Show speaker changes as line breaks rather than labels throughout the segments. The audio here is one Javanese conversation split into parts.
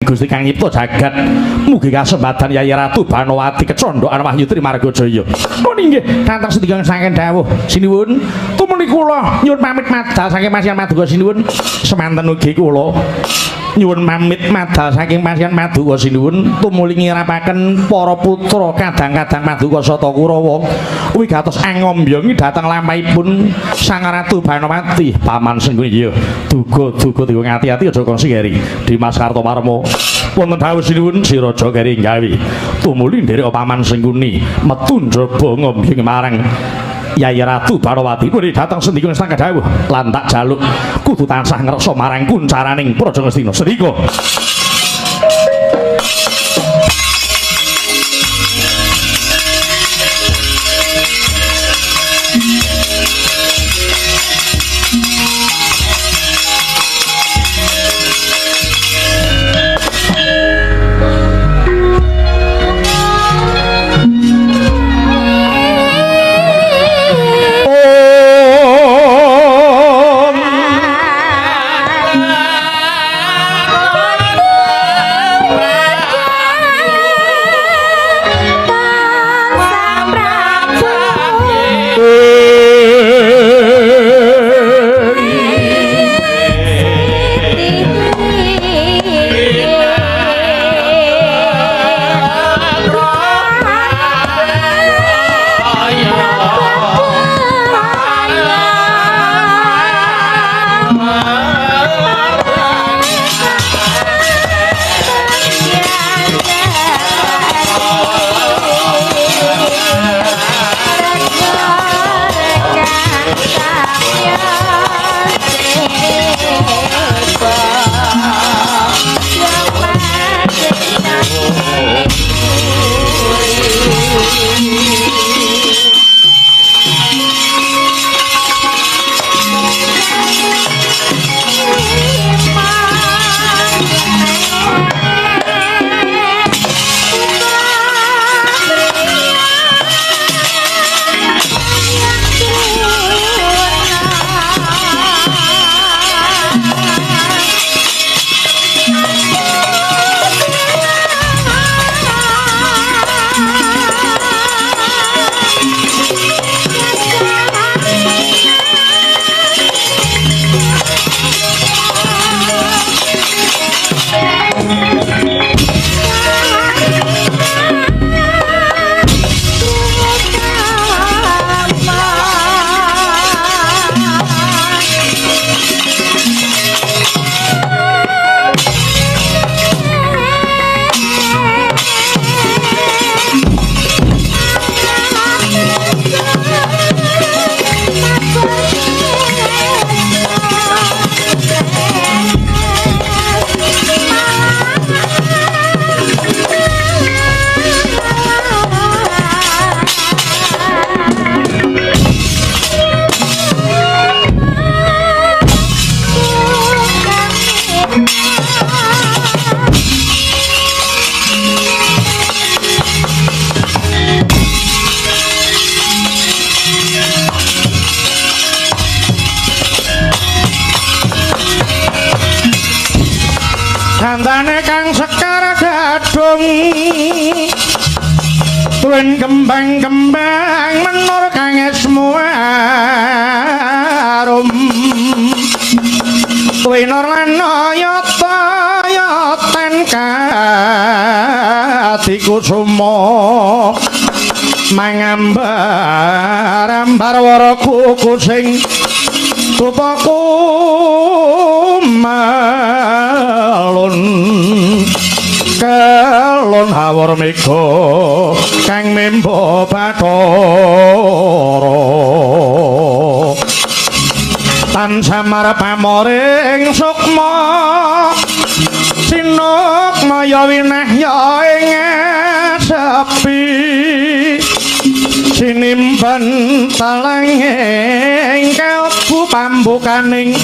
Gusti kang nyipta jagat. Mugi kasembatan Yayi Ratu Banowati kecondokan Wahyu Trimargajaya. Mun inggih kantong sedaya saking dawuh sinuwun. Tumuni kula nyuwun pamit madal saking Masyan Maduka sinuwun. Semanten ugi kula nyuwun pamit madal saking Masyan Maduka sinuwun. Tumuli ngirapaken para putra kadang-kadang Maduka Sata Kurawa wigatos angombyongi dhateng lampahipun Sang Ratu Banowati paman Sengguya. Duga-duga diwong ati-ati aja kongsi Geri Dimas Kartomarmo. Wonten dawuh sinuwun si Raja Geri nggawi tumuli nderek paman Sengguni metu njaba ngombyong marang Yayi Ratu Banowati kuwi dateng sendika sang dawuh lan tak jaluk kudu tansah ngreksa marang kuncaraning Praja Ngastina sedika.
Santane kang sekar gadung tuwin kembang-kembang menur kang esmu arum winur lan yoten kadikusuma mangambar-ambar wara kuku sing tupaku malun kelon hawar mega kang memba Bathara tansah marep pamoring sukma sinuk maya wineh ya ing sepi sinimban talanging kalbu pambukaning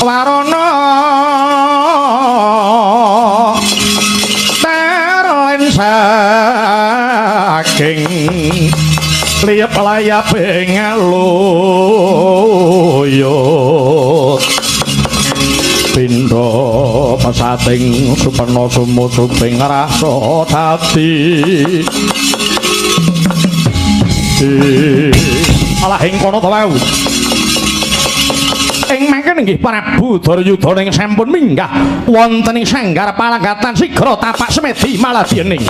warana terlen saking liep layap ngaluyut
kandha pesating supena sumusuping rasa dadi alah ing kono ta wau ing mangken inggih Prabu Duryudana ing sampun minggah wonten ing sanggar palanggatan sigra tapak semedi Maladyaning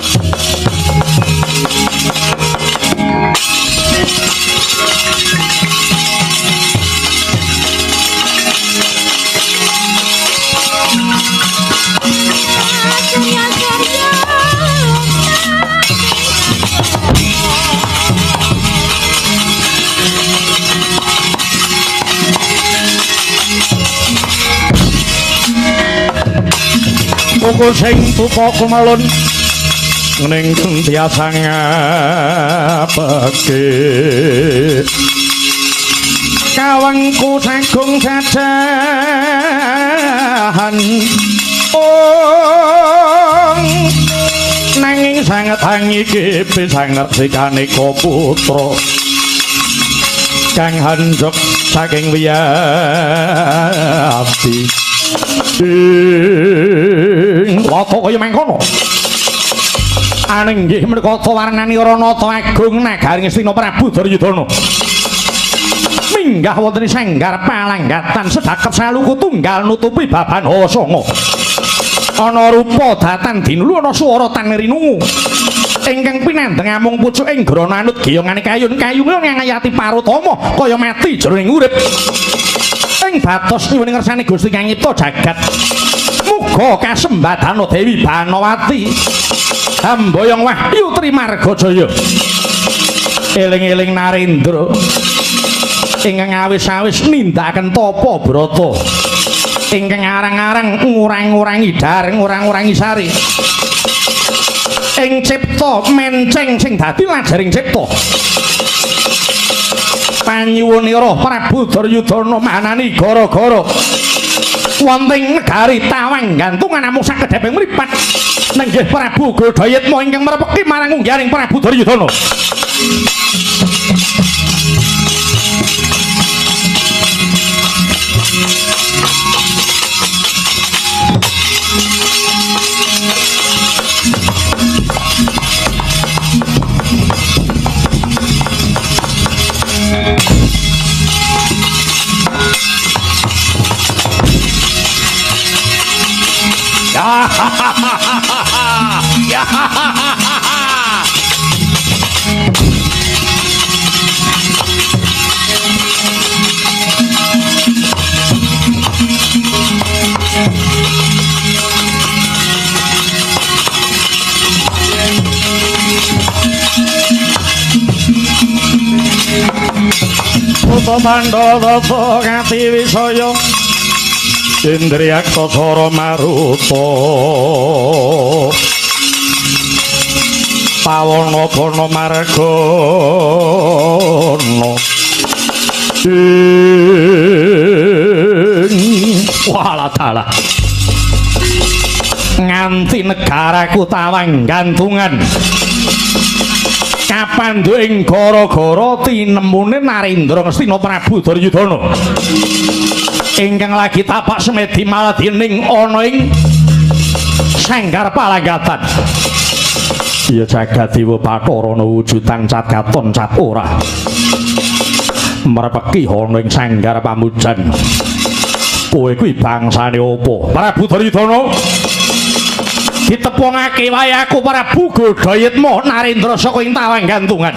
Pukul sing tupa kumalun ning tiasa ngapake kawangku sagung jajahan nanging sanget iki bisa ngertikane putra kang hanjok saking wiyati Wata kaya mangkono. Aning nggih menika warnani Ranata Agung nagari Ngastina Prabu Duryudana. Minggah wonten ing sanggar palanggatan sedhaket saluku tunggal nutupi baban Hasanga. Ana rupa datan dinulu ana swara tan rinungu. Ingkang pinandheng amung pucuk ing grana anut geyongane kayun-kayune ngayati parutama kaya mati jroning urip. Ing batos nyuwun ngersani Gusti kang nyipta jagat. Muga kasembadana Dewi Banawati. Hamboyong Wahyu Trimargajaya. Eling-eling Narendra. Ingkang awis-awis nindakaken tapa brata. Ingkang arang-arang ngurang-ngurangi dar, ngurang-ngurangi sari. Ing cipta menceng sing dadi lajaring cipta. Panyuwunira Prabu Duryudana manani gara-gara wonten negari Tawang gantungan namung sakedheping mripat nenggih Prabu Godayatma ingkang merepeki marang unggaling Prabu Duryudana. Pandhawa Gati Wisaya Indriyakta Sara Maruta Pawana Bana Margana walah dalah nganti negaraku Tawang gantungan kapandhu ing gara-gara tinemune Narendra Ngastina Prabu Duryudana ingkang lagi tapak semedi Maladyaning ana ing sanggar palanggatan. Ya Jagadewa Bathara wujudan cat katon cat ora merepeki ana ing sanggar pamujan. Kowe kuwi bangsane apa? Prabu Duryudana ditepungake wae aku Prabu Godayatma Narendra saka ing Tawang gantungan.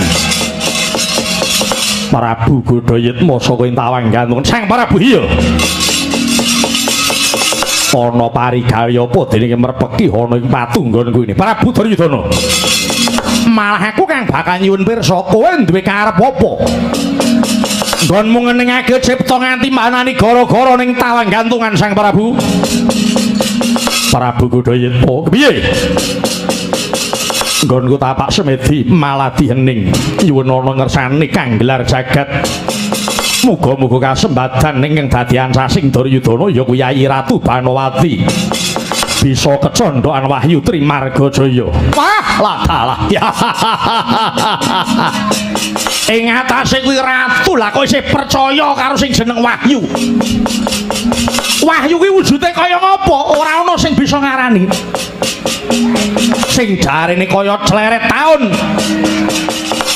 Prabu Godayatma saka ing Tawang gantungan sang Prabu iya. Ana parigawe apa dening merpeki ana ing patunggon kuwi Prabu Duryudana. Malah aku kang bakal nyuwun pirsa kowe duwe karep apa? Nggonmu ngeningake cipta nganti manani gara-gara ning Tawang gantungan sang Prabu. Prabu Godayatma piye? Nggonku tapak semedi Maladyaning nyuwun ana ngersani kang gelar jagat. Muga-muga kasembadan ingkang dadi ansasing Duryudana ya kuwi Yayi Ratu Banawati. Bisa kecondhokan Wahyu Trimargajaya. Wah, lah. Ing atase kuwi ratu lah kok isih percaya karo sing jeneng Wahyu. Wahyu kuwi wujude kaya ngapa? Ora ana sing bisa ngarani. Sing jarene kaya cleret taun.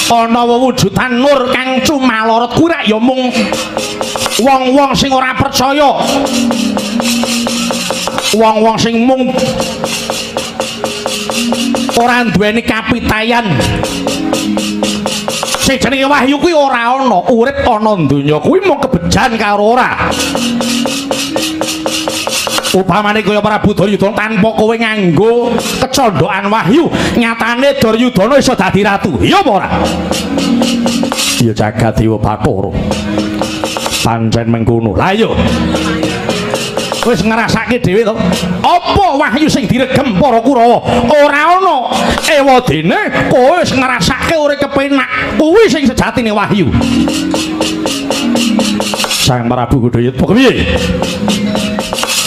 Ana wewujudan nur kang cumalorot kuwi rak ya mung wong-wong sing ora percaya. Wong-wong sing mung ora duweni kapitayan. Sing jenenge wahyu kuwi ora ana, urip ana donya kuwi mung kebejan karo ora. Upamane kaya Prabu Duryudana tanpa kowe nganggo kecondhokan wahyu, nyatane Duryudana iso dadi ratu. Iya apa ora? Ya jagat Dewa Bathara. Pancen mengkono. Lah iya. Wis ngrasake dhewe to. Apa wahyu sing diregem para Kurawa? Ora ana. Ewadene kowe wis ngrasake urip kepenak. Kuwi sing sejatine wahyu. Sang Prabu Gudayatma kepiye?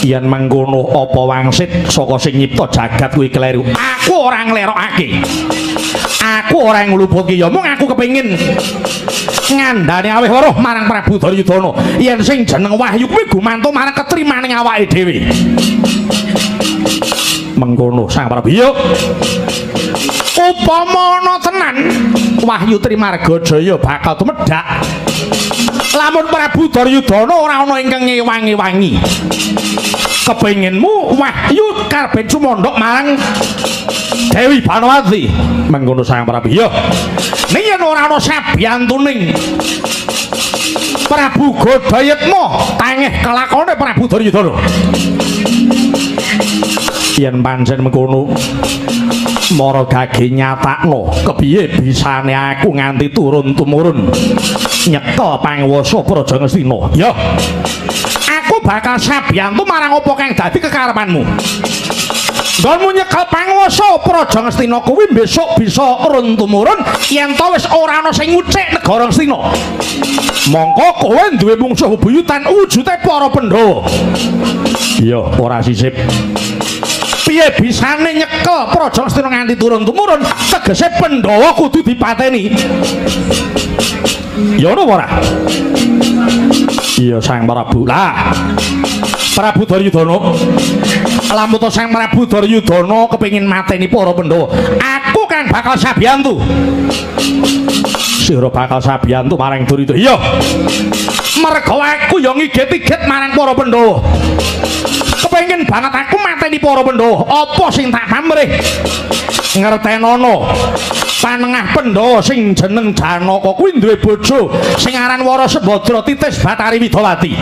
Yen mangkono apa wangsit saka sing nyipta jagat kuwi kleru. Aku ora nglerokake. Aku ora ngluputke ya mung aku kepengin ngandhane aweh weruh marang Prabu Duryudana yen sing jeneng wahyu kuwi gumantung marang ketrimaning awake dhewe. Mengkono Sang Prabu ya. Upama ana tenan wahyu Trimargajaya bakal tumedhak. Lamun Prabu Duryudana ora ana ingkang ngewangi-wangi. Kepenginmu wahyu karepe cumondhok marang Dewi Banawati. Mengkono Sang Prabu ya. Ning yen ora ana sabiyantuning Prabu Gudayatma tangeh kelakone Prabu Duryudana. Yen pancen mengkono mara gage nyatakno kepiye bisane aku nganti turun tumurun nyekel panguwasa Praja Ngastina. Ya. Aku bakal sabiyantu marang apa kang dadi kekarepanmu. Nggonmu nyekel panguwasa Praja Ngastina kuwi besok bisa urun tumurun yen to wis ora ana sing ngucik negara Ngastina. Mongko kowe duwe mungsuh buyutan wujude para Pandhawa. Iya, ora sisip. Piye bisane nyekel Praja Ngastina nganti turun tumurun? Tegese Pandhawa kudu dipateni. Ya ora ora? Iya Sang Prabu. Lah Prabu Duryudana. Lamun to Sang Prabu Duryudana kepengin mateni para Pandhawa, aku kan bakal sabiyantu. Sira bakal sabiyantu marang Duryudana. Iya. Merga aku ya ngigit-igit marang para Pandhawa. Kepengin banget aku mateni para Pandhawa. Apa sing tak pamrih? Ngertenono panengah Pandhawa sing jeneng Janaka kuwi duwe bojo sing aran Wara Sembadra Titis Batari Widawati.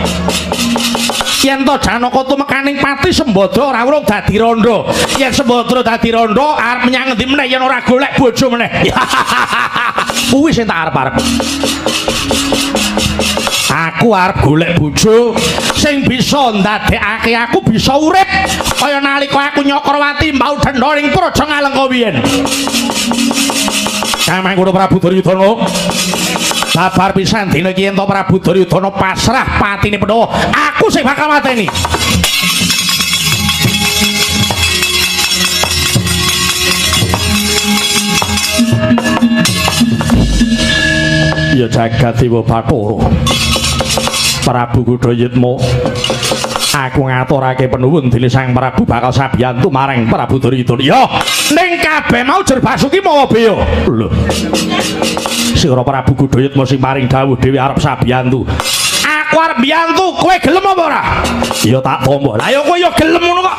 Yen to Janaka tumekaning pati Sembadra ora urung dadi randha. Yen Sembadra dadi randha arep menyang endi meneh yen ora golek bojo meneh. Kuwi sing tak arep-arep. Aku arep golek bojo sing bisa ndadekake aku bisa urip kaya nalika aku Nyakrawati mbau dendha ning Praja Ngalengka biyen. Kamangkono Prabu Duryudana. Sabar pisan dina iki yen to Prabu Duryudana pasrah patine Pandhawa, aku sing bakal mateni. Ya jagat Dewa Bathara. Prabu Gudayatma, aku ngaturake penuwun dene Sang Prabu bakal sabiyantu marang Prabu Duryudana. Ya, ning kabeh mau jer basuki mawa beya. Lho. Sira Prabu Gudayatma sing paring dawuh dhewe arep sabiyantu. Aku arep biyantu, kowe gelem apa ora? Ya tak tampa. Lah ya kowe ya gelem ngono kok.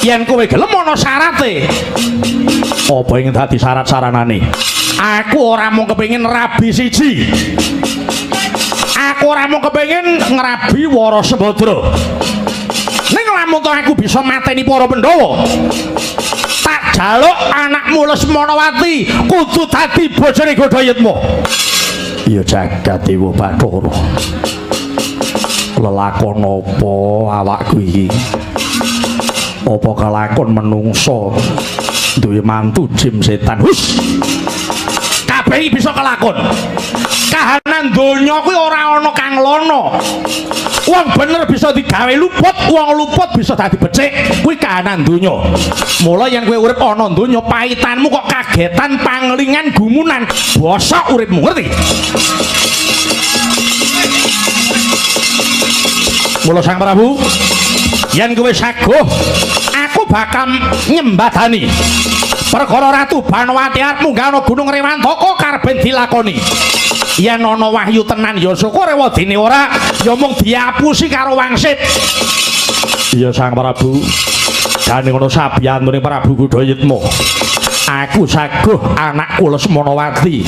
Yen kowe gelem ana syarate. Apa ing dadi syarat-saranane? Aku ora mung kepengin rabi siji. Aku ora mung kepengin ngrabi Wara Sembadra. Ning lamun to aku bisa mateni para Pandhawa, tak jaluk anakmu Lesmanawati kudu dadi bojone Gudayatma. Ya jagat Dewa Bathara. Lelakon apa awakku iki? Apa kelakon menungso duwe mantu jim setan? Hus. Kabeh bisa kelakon. Kahanan donya kuwi ora ana kang lono. Wong bener bisa digawe luput, wong luput bisa dadi becik. Kuwi kahanan donya. Mula yen kowe urip ana donya, paitanmu kok kagetan, panglingan, gumunan, bosok uripmu, ngerti? Mula Sang Prabu, yen kowe saguh, aku bakal nyembadani perkara Ratu Banowati arep munggah ana Gunung Rewantaka karepen dilakoni. Yen ana wahyu tenan ya syukur, wadine ora ya mung diapusi karo wangsit. Iya Sang Prabu, dene ngono sabiyantune Prabu Gudayatma. Aku saguh anakku Lesmanawati.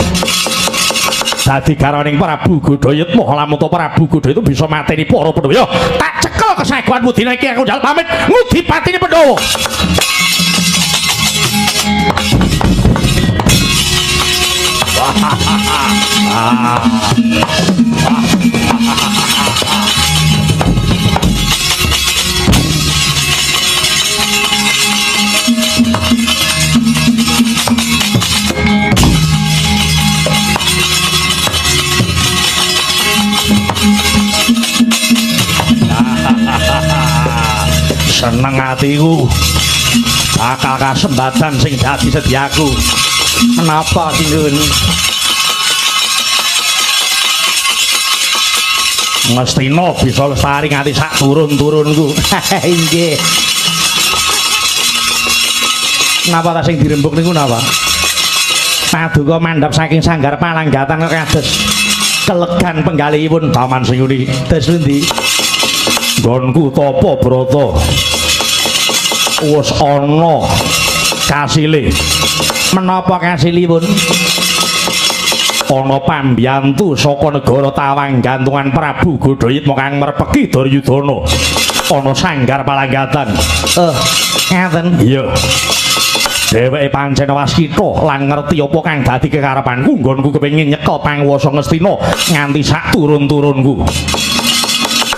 Dadi garaning Prabu Gudayatma, lamun to Prabu Gudayatma bisa mateni para Pandhawa. Tak cekel kesaguhanmu dina iki aku njal pamit ngudi patine Pandhawa. Seneng atiku bakal kasembatan sing dadi sediaku. Menapa Sindun? Mestina bisa lestari nganti sak turun-turunku. Inggih. Napa ta sing dirembuk niku napa? Paduka mandhap saking sanggar palanggatan kados kelegan penggalihipun Paman Singuni. Des pundi? Nggonku Tapa Brata. Wis ana kasile. Menapa kasilipun? Ana pambiyantu saka negara Tawang gantungan Prabu Gudayatma kang merpeki Duryudana. Ana sanggar palanggatan. Ngaten. Iya. Dheweke pancen waskita lan ngerti apa kang dadi kekarepanku. Nggonku kepengin nyekel panguwasa Ngastina nganti sak turun-turunku.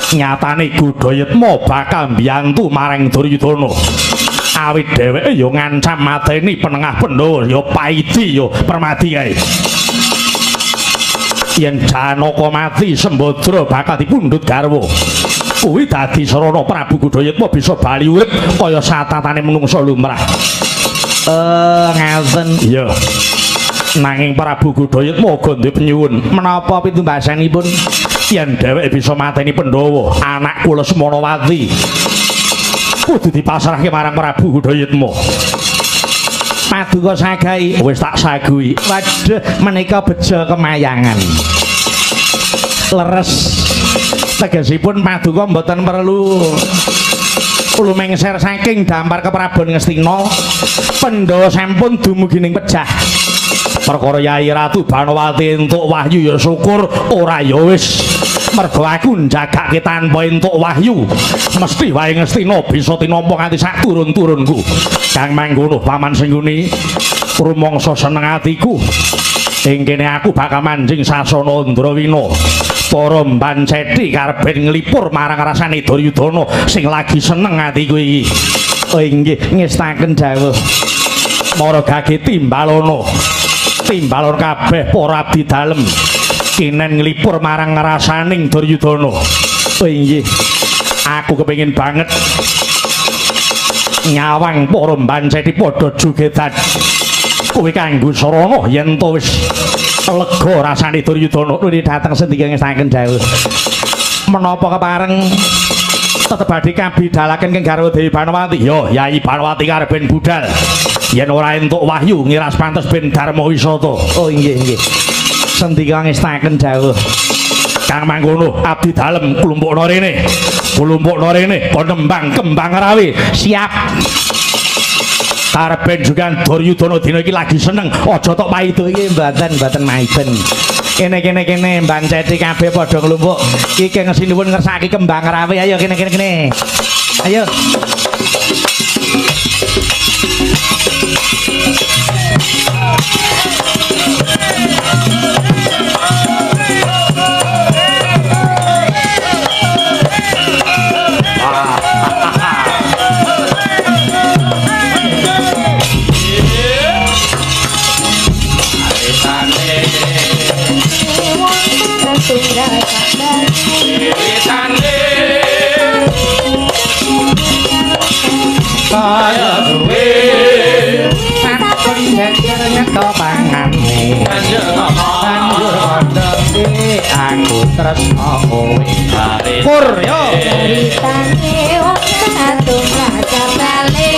Nyatane Gudayatma bakal mbiyantu marang Duryudana. Awit dheweke ya ngancam mateni penengah Pandhawa ya Paidi ya Permadi kae. Yen Janaka mati Sembadra bakal dipundhut garwa. Kuwi dadi sarana Prabu Gudayatma bisa bali urip kaya satatane menungsa lumrah. Ngaten. Iya. Nanging Prabu Gudayatma uga duwe penyuwun. Menapa pitumbasanipun? Yen dheweke bisa mateni Pandhawa, anakku Lesmanawati kudu dipasrahke marang Prabu Gudayatma. Paduka sagai wis tak sagui. Waduh, menika beja kemayangan. Leres tegesipun paduka mboten perlu mengser saking dampar keprabon Ngastina. Pandhawa sampun dumugi ning pejah. Perkara Yai Ratu Banowati entuk wahyu ya syukur, ora ya wis. Mergo aku njagake tanpa entuk wahyu mesti wae Ngastina bisa tinampa nganti sak turun-turunku. Kang mangkono Paman Singuni, rumangsa seneng atiku. Ing kene aku bakal manjing sasana Ndrawina. Para mban cethi karepen nglipur marang rasane Duryudana sing lagi seneng atiku iki. Oh inggih ngestaken dawuh. Mara gage timbalana. Timbalon kabeh para abdi dalem. Kinen nglipur marang rasaning Duryudana. Oh inggih. Aku kepengin banget nyawang para mban cethi padha jogedan. Kowe kanggo sarana yen to wis lega rasane Duryudana nuli dateng sendika ngestaken dawuh. Menapa kepareng tetep badhe kabidalaken keng garwa Dewi Banowati? Yo, Yai Banowati karepen budal. Yen ora entuk wahyu ngiras pantes ben Dharma Wisata. Oh inggih nggih. Sendika ngestaken dawuh. Kang mangkono abdi dalem klumpukna rene. Klumpukna rene penembang kembang rawe. Siap. Karepen juga Duryudana dina iki lagi seneng. Aja tok paido iki mboten maiten. Kene mban cethi kabeh padha nglumpuk. Iki ngesinuwun ngersaki kembang rawe. Ayo kene. Ayo. Kaya duwe sampun jejer nyeto pangane banjur kandha aku tresno kowe kare
Pur yo
Ceritane wong satu raja bali